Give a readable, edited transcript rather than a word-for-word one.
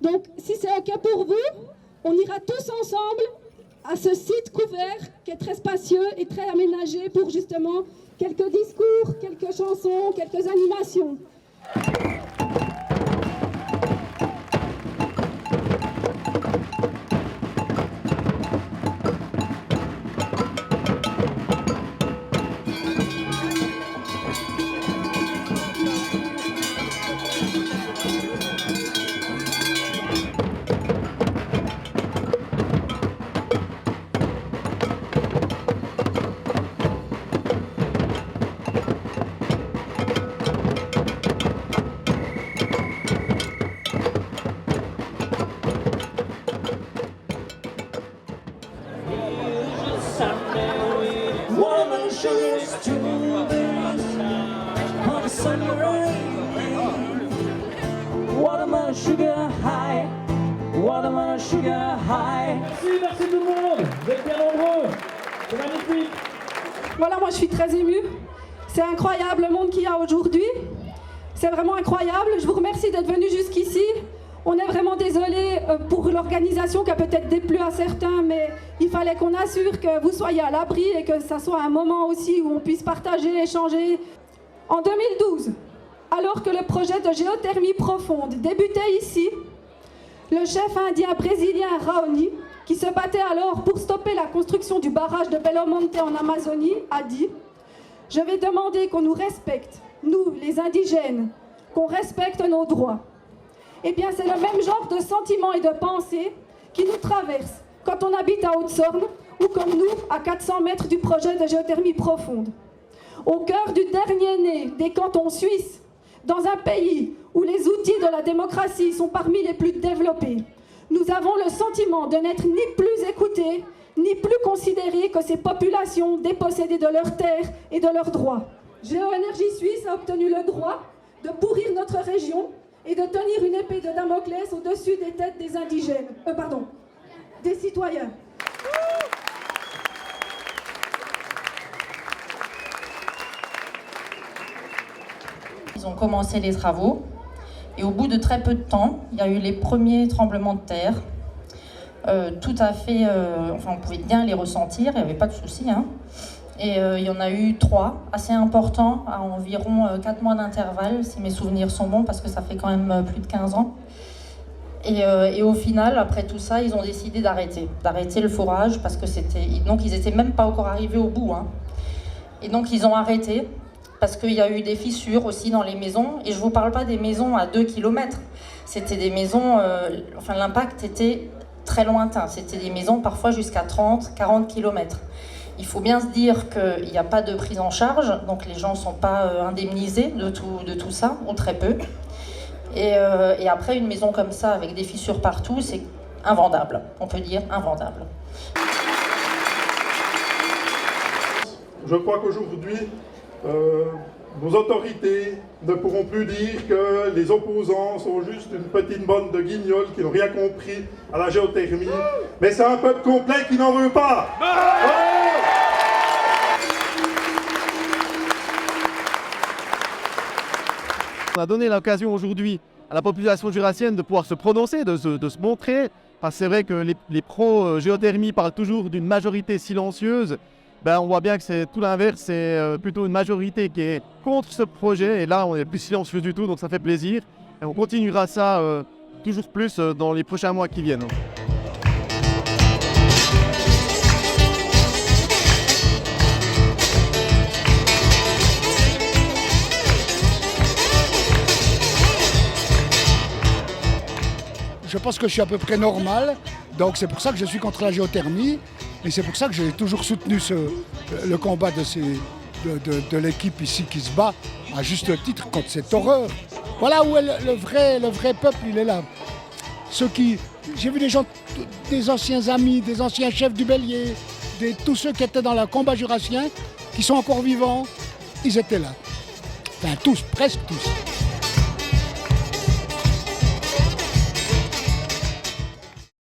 Donc, si c'est OK pour vous, on ira tous ensemble à ce site couvert qui est très spacieux et très aménagé pour justement quelques discours, quelques chansons, quelques animations. Watermelon sugar high, watermelon sugar high. Merci tout le monde, vous êtes bien nombreux, c'est magnifique. Voilà, moi je suis très émue. C'est incroyable le monde qu'il y a aujourd'hui. C'est vraiment incroyable. Je vous remercie d'être venus jusqu'ici. On est vraiment désolé pour l'organisation qui a peut-être déplu à certains, mais il fallait qu'on assure que vous soyez à l'abri et que ça soit un moment aussi où on puisse partager, échanger. En 2012, alors que le projet de géothermie profonde débutait ici, le chef indien brésilien Raoni, qui se battait alors pour stopper la construction du barrage de Belo Monte en Amazonie, a dit « Je vais demander qu'on nous respecte, nous, les indigènes, qu'on respecte nos droits. » Eh bien, c'est le même genre de sentiments et de pensées qui nous traversent quand on habite à Haute-Sorne ou comme nous, à 400 mètres du projet de géothermie profonde. Au cœur du dernier né des cantons suisses, dans un pays où les outils de la démocratie sont parmi les plus développés, nous avons le sentiment de n'être ni plus écoutés, ni plus considérés que ces populations dépossédées de leurs terres et de leurs droits. Géoénergie Suisse a obtenu le droit de pourrir notre région et de tenir une épée de Damoclès au-dessus des têtes des indigènes, des citoyens. Ils ont commencé les travaux et au bout de très peu de temps, il y a eu les premiers tremblements de terre. Tout à fait, on pouvait bien les ressentir, il n'y avait pas de souci. Hein. Et il y en a eu 3, assez importants, à environ 4 mois d'intervalle, si mes souvenirs sont bons, parce que ça fait quand même plus de 15 ans. Et au final, après tout ça, ils ont décidé d'arrêter le forage, parce que ils étaient même pas encore arrivés au bout. Hein. Et donc ils ont arrêté, parce qu'il y a eu des fissures aussi dans les maisons, et je ne vous parle pas des maisons à 2 km. C'était des maisons, l'impact était très lointain, c'était des maisons parfois jusqu'à 30, 40 km. Il faut bien se dire qu'il n'y a pas de prise en charge, donc les gens ne sont pas indemnisés de tout ça, ou très peu. Et après, une maison comme ça, avec des fissures partout, c'est invendable, on peut dire invendable. Je crois qu'aujourd'hui, nos autorités ne pourront plus dire que les opposants sont juste une petite bande de guignols qui n'ont rien compris à la géothermie, mais c'est un peuple complet qui n'en veut pas. On a donné l'occasion aujourd'hui à la population jurassienne de pouvoir se prononcer, de se montrer, parce que c'est vrai que les pro-géothermie parlent toujours d'une majorité silencieuse. Ben, on voit bien que c'est tout l'inverse, c'est plutôt une majorité qui est contre ce projet, et là on est plus silencieux du tout, donc ça fait plaisir. Et on continuera ça toujours plus dans les prochains mois qui viennent. Je pense que je suis à peu près normal, donc c'est pour ça que je suis contre la géothermie et c'est pour ça que j'ai toujours soutenu le combat de l'équipe ici qui se bat à juste titre contre cette horreur. Voilà où est le vrai peuple, il est là. J'ai vu des gens, des anciens amis, des anciens chefs du Bélier, tous ceux qui étaient dans le combat jurassien, qui sont encore vivants, ils étaient là. Enfin tous, presque tous.